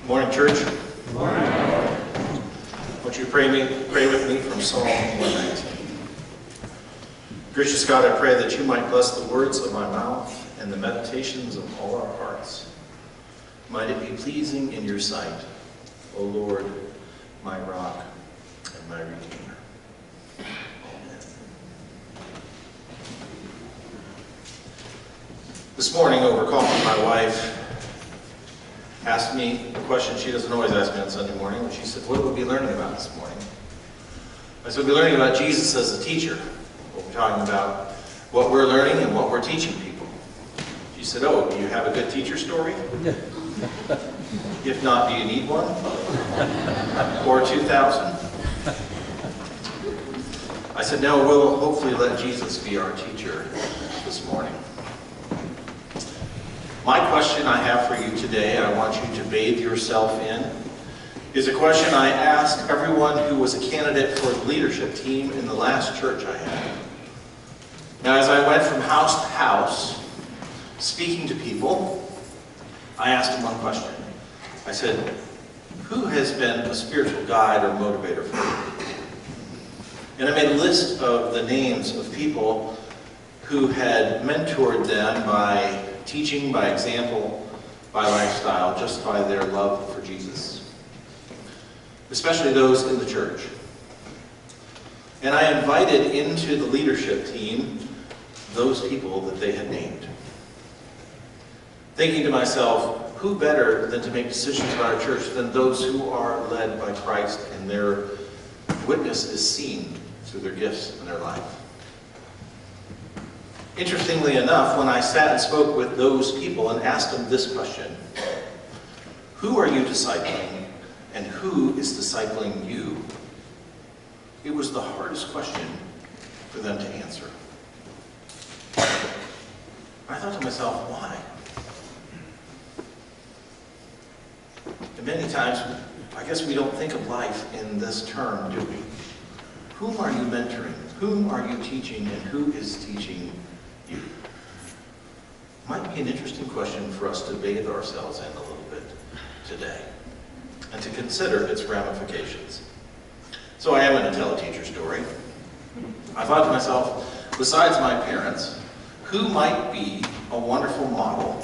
Morning, church. Morning. Won't you pray with me from Psalm 119. Gracious God, I pray that you might bless the words of my mouth and the meditations of all our hearts. Might it be pleasing in your sight, O Lord, my rock and my redeemer. Amen. This morning over coffee, my wife asked me a question she doesn't always ask me on Sunday morning. She said, what will we be learning about this morning? I said, we'll be learning about Jesus as a teacher. We'll be talking about what we're learning and what we're teaching people. She said, oh, do you have a good teacher story? If not, do you need one? Or 2,000? I said, no, we'll hopefully let Jesus be our teacher this morning. My question I have for you today, I want you to bathe yourself in, is a question I asked everyone who was a candidate for the leadership team in the last church I had. Now, as I went from house to house, speaking to people, I asked them one question. I said, who has been a spiritual guide or motivator for you? And I made a list of the names of people who had mentored them by teaching, by example, by lifestyle, just by their love for Jesus. Especially those in the church. And I invited into the leadership team those people that they had named. Thinking to myself, who better than to make decisions about our church than those who are led by Christ and their witness is seen through their gifts in their life. Interestingly enough, when I sat and spoke with those people and asked them this question, who are you discipling and who is discipling you? It was the hardest question for them to answer. I thought to myself, why? And many times, I guess we don't think of life in this term, do we? Whom are you mentoring? Whom are you teaching? And who is teaching you? Might be an interesting question for us to bathe ourselves in a little bit today and to consider its ramifications. So I am going to tell a teacher story. I thought to myself, besides my parents, who might be a wonderful model,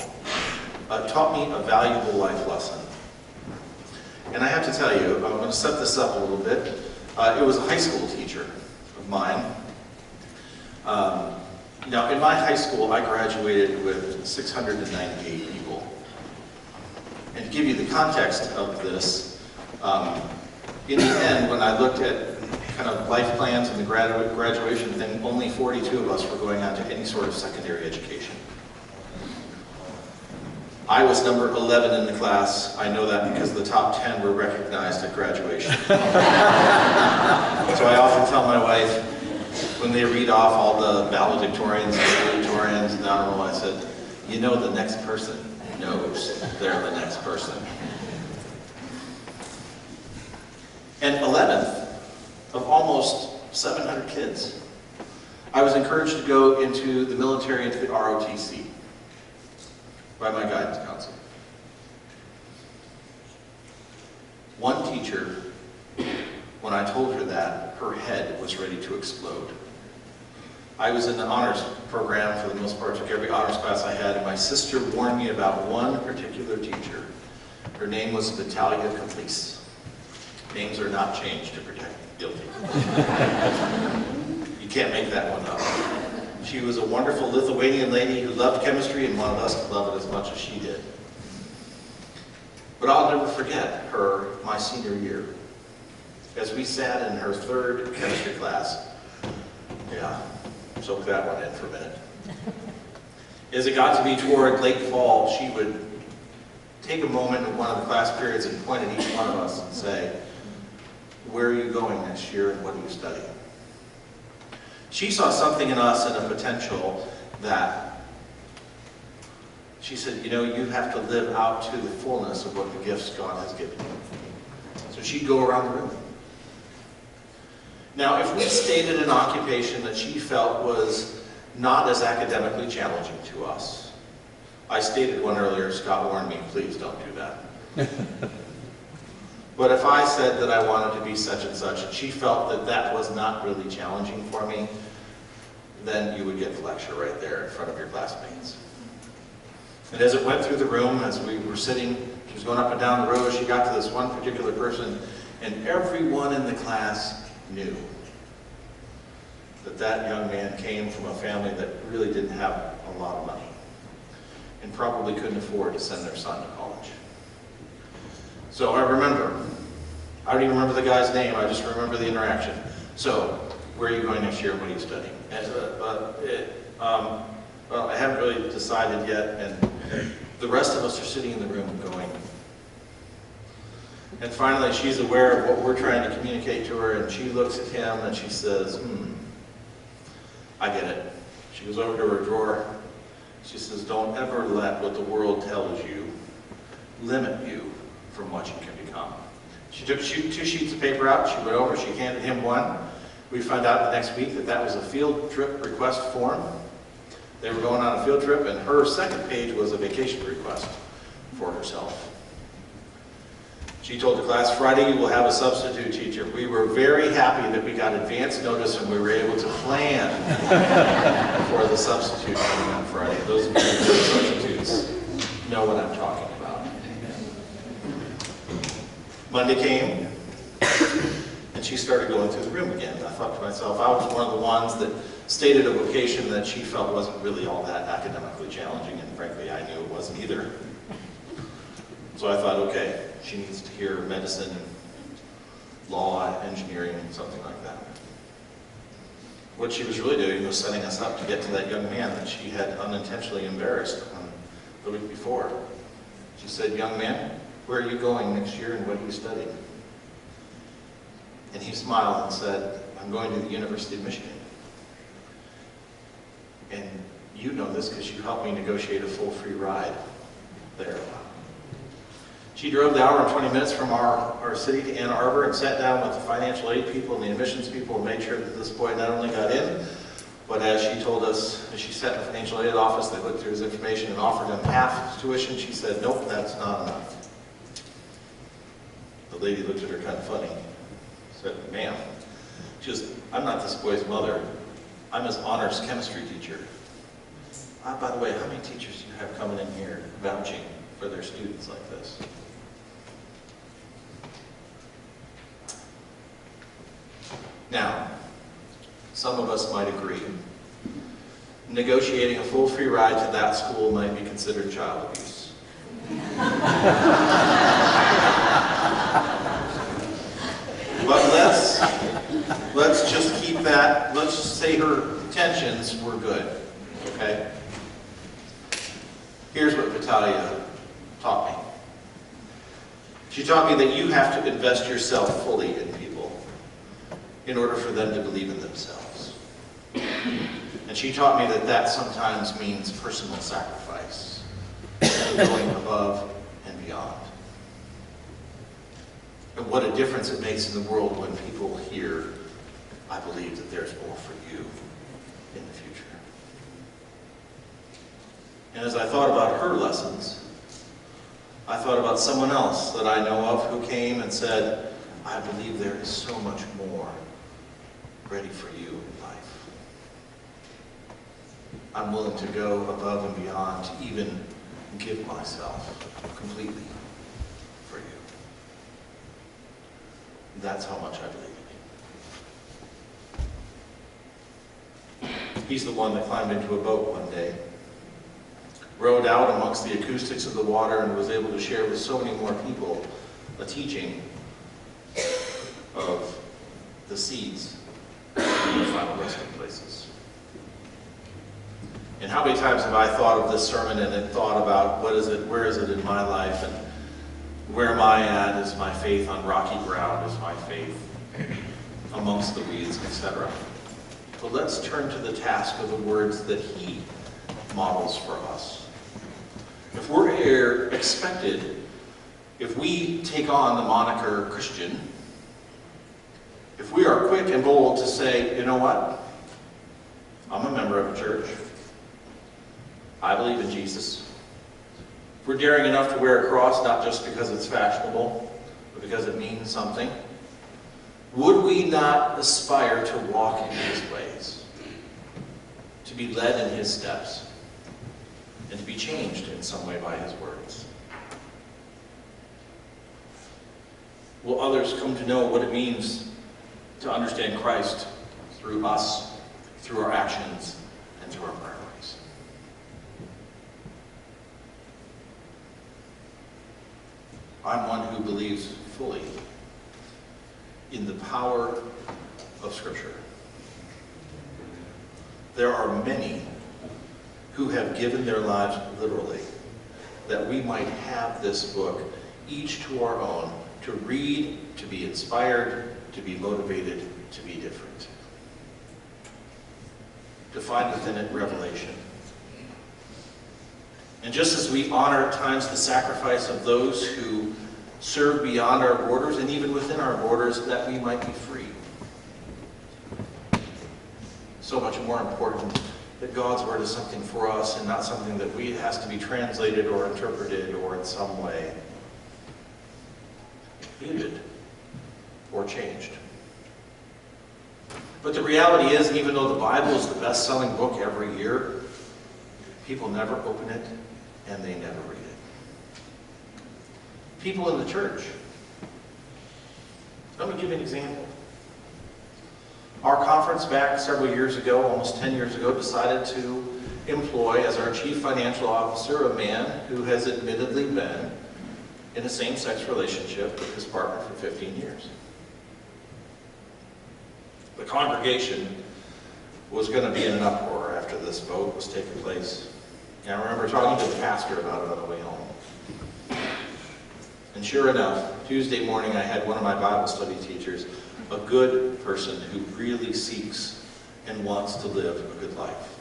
taught me a valuable life lesson. And I have to tell you, I'm going to set this up a little bit. It was a high school teacher of mine. Now, in my high school, I graduated with 698 people. And to give you the context of this, in the end, when I looked at kind of life plans and the graduation thing, only 42 of us were going on to any sort of secondary education. I was number 11 in the class. I know that because the top 10 were recognized at graduation. So I often tell my wife, when they read off all the valedictorians and salutatorians and honor roll, I said, you know the next person knows they're the next person. And 11th of almost 700 kids, I was encouraged to go into the military, into the ROTC, by my guidance counselor. One teacher, when I told her that, her head was ready to explode. I was in the honors program for the most part, took every honors class I had, and my sister warned me about one particular teacher. Her name was Vitalia Caplice. Names are not changed to protect the guilty. You can't make that one up. She was a wonderful Lithuanian lady who loved chemistry and wanted us to love it as much as she did. But I'll never forget her my senior year. As we sat in her third chemistry class, soak that one in for a minute. As it got to be toward late fall, she would take a moment in one of the class periods and point at each one of us and say, where are you going next year and what are you studying? She saw something in us and a potential that she said, you know, you have to live out to the fullness of what the gifts God has given you. So she'd go around the room. Now, if we stated an occupation that she felt was not as academically challenging to us, I stated one earlier, Scott warned me, please don't do that. But if I said that I wanted to be such and such, and she felt that that was not really challenging for me, then you would get the lecture right there in front of your classmates. And as it went through the room, as we were sitting, she was going up and down the row, she got to this one particular person, and everyone in the class knew that that young man came from a family that really didn't have a lot of money and probably couldn't afford to send their son to college. So I don't even remember the guy's name, I just remember the interaction. So, where are you going next year and what are you studying? Well, I haven't really decided yet, and the rest of us are sitting in the room going. And finally, she's aware of what we're trying to communicate to her, and she looks at him and she says, I get it. She goes over to her drawer. She says, don't ever let what the world tells you limit you from what you can become. She took 2 sheets of paper out, she went over, she handed him one. We found out the next week that that was a field trip request form. They were going on a field trip, and her second page was a vacation request for herself. She told the class, Friday you will have a substitute teacher. We were very happy that we got advance notice and we were able to plan for the substitute coming on Friday. Those of you who are substitutes know what I'm talking about. Monday came, and she started going through the room again. I thought to myself, I was one of the ones that stated a vocation that she felt wasn't really all that academically challenging, and frankly, I knew it wasn't either. So I thought, okay, she needs to hear medicine, law, engineering, something like that. What she was really doing was setting us up to get to that young man that she had unintentionally embarrassed the week before. She said, young man, where are you going next year and what are you studying? And he smiled and said, I'm going to the University of Michigan. And you know this because you helped me negotiate a full free ride there. She drove the hour and 20 minutes from our city to Ann Arbor and sat down with the financial aid people and the admissions people and made sure that this boy not only got in, but as she told us, as she sat in the financial aid office, they looked through his information and offered him half his tuition. She said, nope, that's not enough. The lady looked at her kind of funny. Said, ma'am, she goes, I'm not this boy's mother. I'm his honors chemistry teacher. By the way, how many teachers do you have coming in here vouching for their students like this? Now, some of us might agree. Negotiating a full free ride to that school might be considered child abuse. But let's just keep that, let's just say her intentions were good, okay? Here's what Vitalia taught me. She taught me that you have to invest yourself fully in people in order for them to believe in themselves. And she taught me that that sometimes means personal sacrifice, and going above and beyond. And what a difference it makes in the world when people hear, I believe that there's more for you in the future. And as I thought about her lessons, I thought about someone else that I know of who came and said, I believe there is so much more ready for you in life. I'm willing to go above and beyond to even give myself completely for you. That's how much I believe in you. He's the one that climbed into a boat one day, rode out amongst the acoustics of the water, and was able to share with so many more people a teaching of the seeds in the final resting places. And how many times have I thought of this sermon and thought about where is it in my life, and where am I at? Is my faith on rocky ground? Is my faith amongst the weeds, etc.? But let's turn to the task of the words that he models for us. If we're expected, if we take on the moniker Christian, if we are quick and bold to say, you know what? I'm a member of a church. I believe in Jesus. If we're daring enough to wear a cross, not just because it's fashionable, but because it means something, would we not aspire to walk in his ways, to be led in his steps, and to be changed in some way by his words? Will others come to know what it means to understand Christ through us, through our actions, and through our priorities? I'm one who believes fully in the power of Scripture. There are many who have given their lives literally that we might have this book, each to our own, to read, to be inspired, to be motivated, to be different. To find within it revelation. And just as we honor at times the sacrifice of those who serve beyond our borders and even within our borders, that we might be free. So much more important that God's word is something for us and not something that has to be translated or interpreted or in some way muted or changed. But the reality is, even though the Bible is the best-selling book every year, people never open it and they never read it. People in the church. Let me give you an example. Our conference back several years ago, almost 10 years ago, decided to employ as our chief financial officer a man who has admittedly been in a same-sex relationship with his partner for 15 years. The congregation was going to be in an uproar after this vote was taking place. And I remember talking to the pastor about it on the way home. And sure enough, Tuesday morning I had one of my Bible study teachers, a good person who really seeks and wants to live a good life,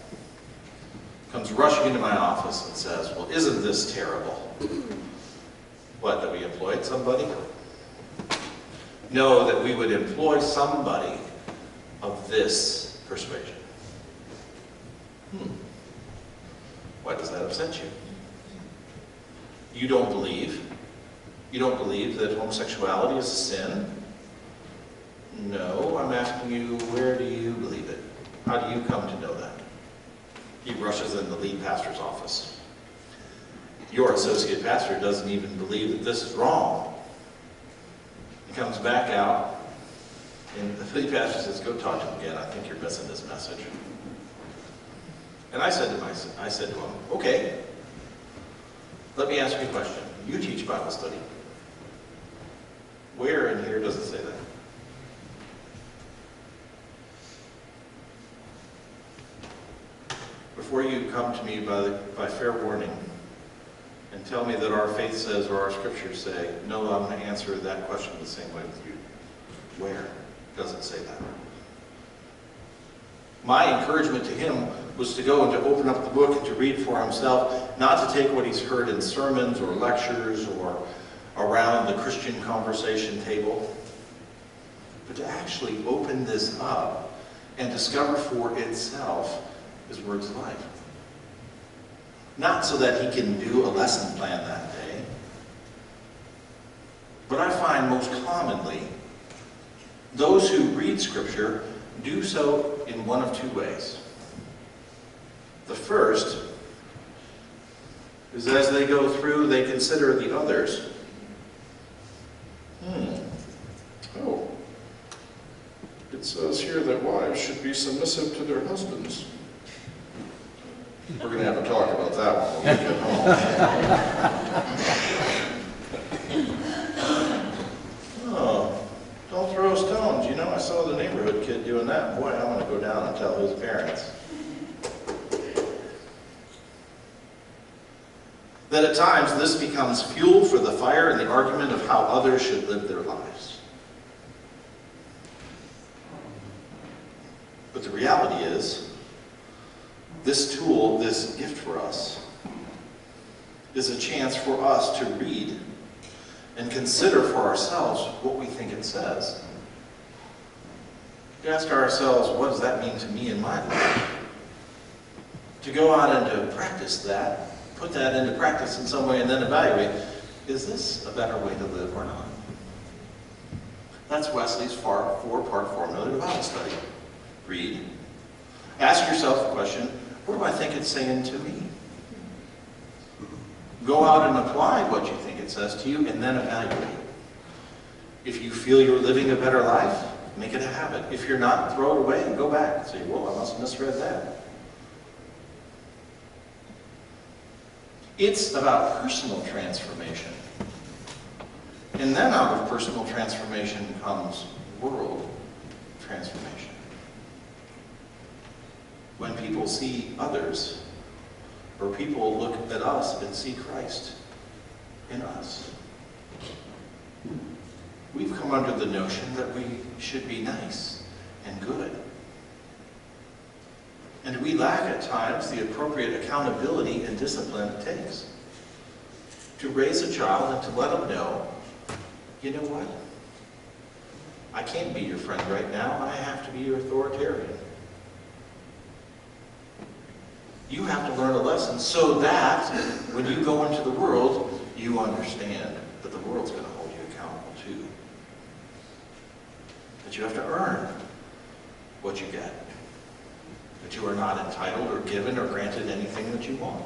comes rushing into my office and says, "Well, isn't this terrible?" What, that we employed somebody? No, that we would employ somebody of this persuasion. Why does that upset you? You don't believe? You don't believe that homosexuality is a sin? No, I'm asking you, where do you believe it? How do you come to know that? He rushes in the lead pastor's office. Your associate pastor doesn't even believe that this is wrong. He comes back out, and the lead pastor says, "Go talk to him again. I think you're missing this message." And I said to him, "Okay, let me ask you a question. You teach Bible study. Where in here does it say that?" Before you come to me by fair warning and tell me that our faith says or our scriptures say, no, I'm going to answer that question the same way with you. Where does it say that? My encouragement to him was to go and to open up the book and to read for himself, not to take what he's heard in sermons or lectures or around the Christian conversation table, but to actually open this up and discover for itself his words of life. Not so that he can do a lesson plan that day, but I find most commonly those who read Scripture do so in one of two ways. The first is as they go through, they consider the others. Oh, it says here that wives should be submissive to their husbands. We're going to have a talk about that one when we get home. Oh, don't throw stones. You know, I saw the neighborhood kid doing that. Boy, I'm going to go down and tell his parents. That at times this becomes fuel for the fire and the argument of how others should live their lives. But the reality is, this tool, this gift for us, is a chance for us to read and consider for ourselves what we think it says. To ask ourselves, what does that mean to me in my life? To go out and to practice that, put that into practice in some way, and then evaluate, is this a better way to live or not? That's Wesley's four-part formula to Bible study. Read. Ask yourself the question, what do I think it's saying to me? Go out and apply what you think it says to you, and then evaluate. If you feel you're living a better life, make it a habit. If you're not, throw it away and go back and say, well, I must have misread that. It's about personal transformation. And then out of personal transformation comes world transformation. When people see others, or people look at us and see Christ in us. We've come under the notion that we should be nice and good. And we lack at times the appropriate accountability and discipline it takes to raise a child and to let them know, you know what? I can't be your friend right now. I have to be your authoritarian. You have to learn a lesson so that when you go into the world, you understand that the world's going to hold you accountable too. That you have to earn what you get. That you are not entitled or given or granted anything that you want.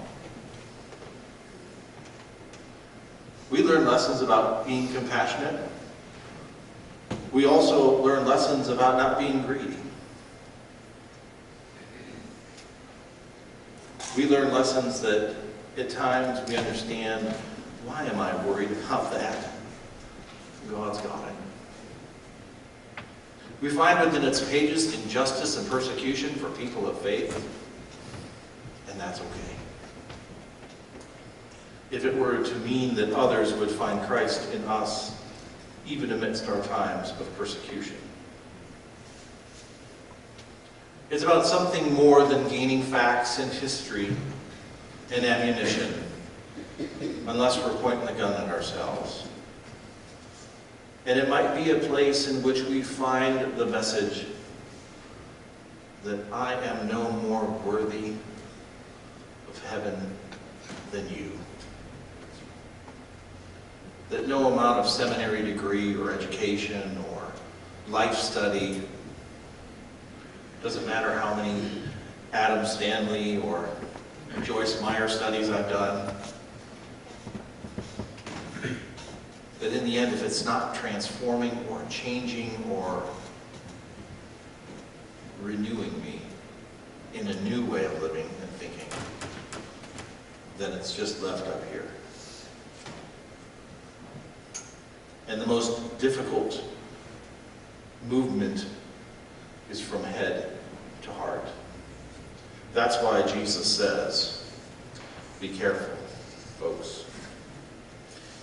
We learn lessons about being compassionate. We also learn lessons about not being greedy. We learn lessons that at times we understand, why am I worried about that? God's got it. We find within its pages injustice and persecution for people of faith, and that's okay. If it were to mean that others would find Christ in us, even amidst our times of persecution. It's about something more than gaining facts and history and ammunition, unless we're pointing the gun at ourselves. And it might be a place in which we find the message that I am no more worthy of heaven than you. That no amount of seminary degree or education or life study, doesn't matter how many Adam Stanley or Joyce Meyer studies I've done, that in the end, if it's not transforming or changing or renewing me in a new way of living and thinking, then it's just left up here. And the most difficult movement is from head to heart. That's why Jesus says, be careful, folks.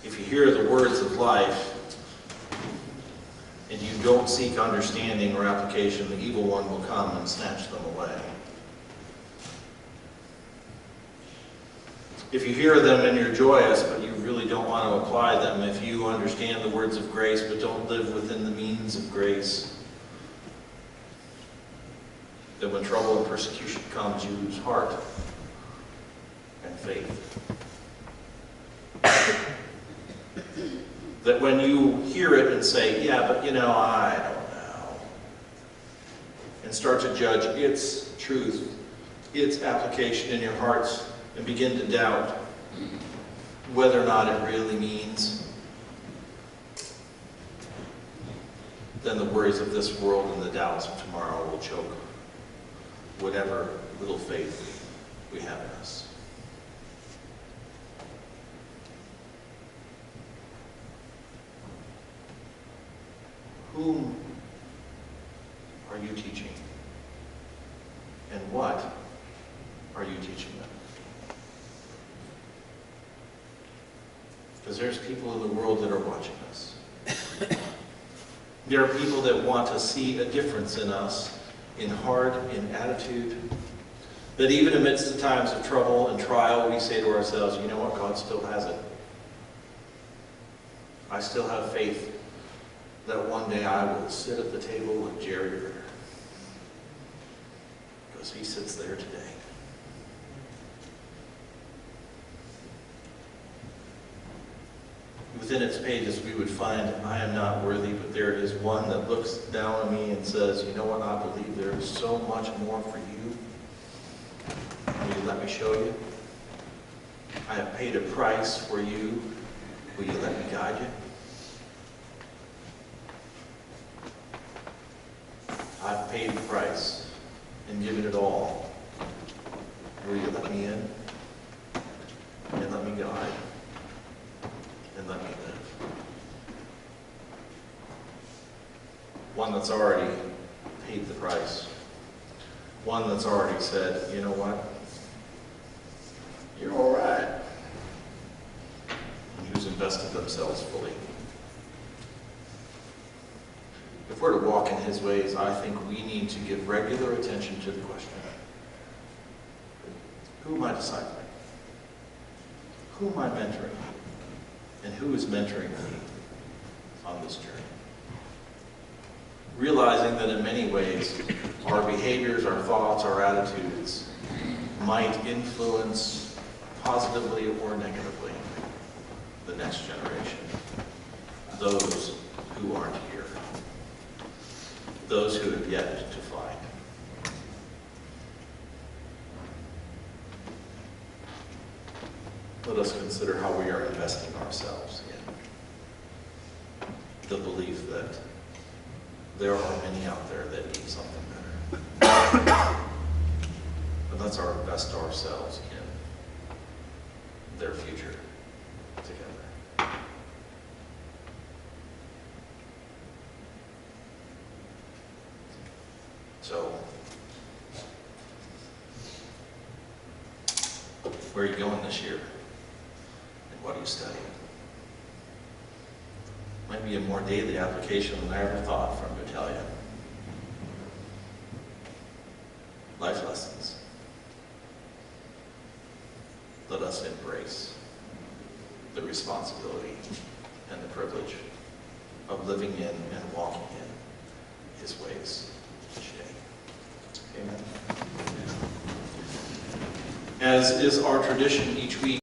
If you hear the words of life and you don't seek understanding or application, the evil one will come and snatch them away. If you hear them and you're joyous, but you really don't want to apply them, if you understand the words of grace but don't live within the means of grace, then when trouble and persecution comes, you lose heart and faith. That when you hear it and say, yeah, but I don't know, and start to judge its truth, its application in your hearts, and begin to doubt whether or not it really means, then the worries of this world and the doubts of tomorrow will choke whatever little faith we have in us. Whom are you teaching? And what are you teaching them? Because there's people in the world that are watching us. There are people that want to see a difference in us, in heart, in attitude, that even amidst the times of trouble and trial, we say to ourselves, you know what, God still has it. I still have faith that one day I will sit at the table with Jerry Ritter, because he sits there today. within its pages we would find, I am not worthy, but there is one that looks down on me and says, you know what, I believe there is so much more for you. Will you let me show you? I have paid a price for you. Will you let me guide you? I've paid the price and given it all. Will you let me in? And let me guide? And let me live? One that's already paid the price. One that's already said, you know what? You're all right. And who's invested themselves fully. If we're to walk in his ways, I think we need to give regular attention to the question, who am I discipling? Who am I mentoring? And who is mentoring me on this journey? Realizing that in many ways, our behaviors, our thoughts, our attitudes might influence positively or negatively the next generation, those who aren't here, those who have yet to find. Let us consider how we are investing ourselves in the belief that there are many out there that need something better. But let's invest ourselves in their future together. So, where are you going this year? And what are you studying? Might be a more daily application than I ever thought from Battalion. Life lessons. Let us embrace the responsibility and the privilege of living in and walking in his ways each day. Amen. As is our tradition each week,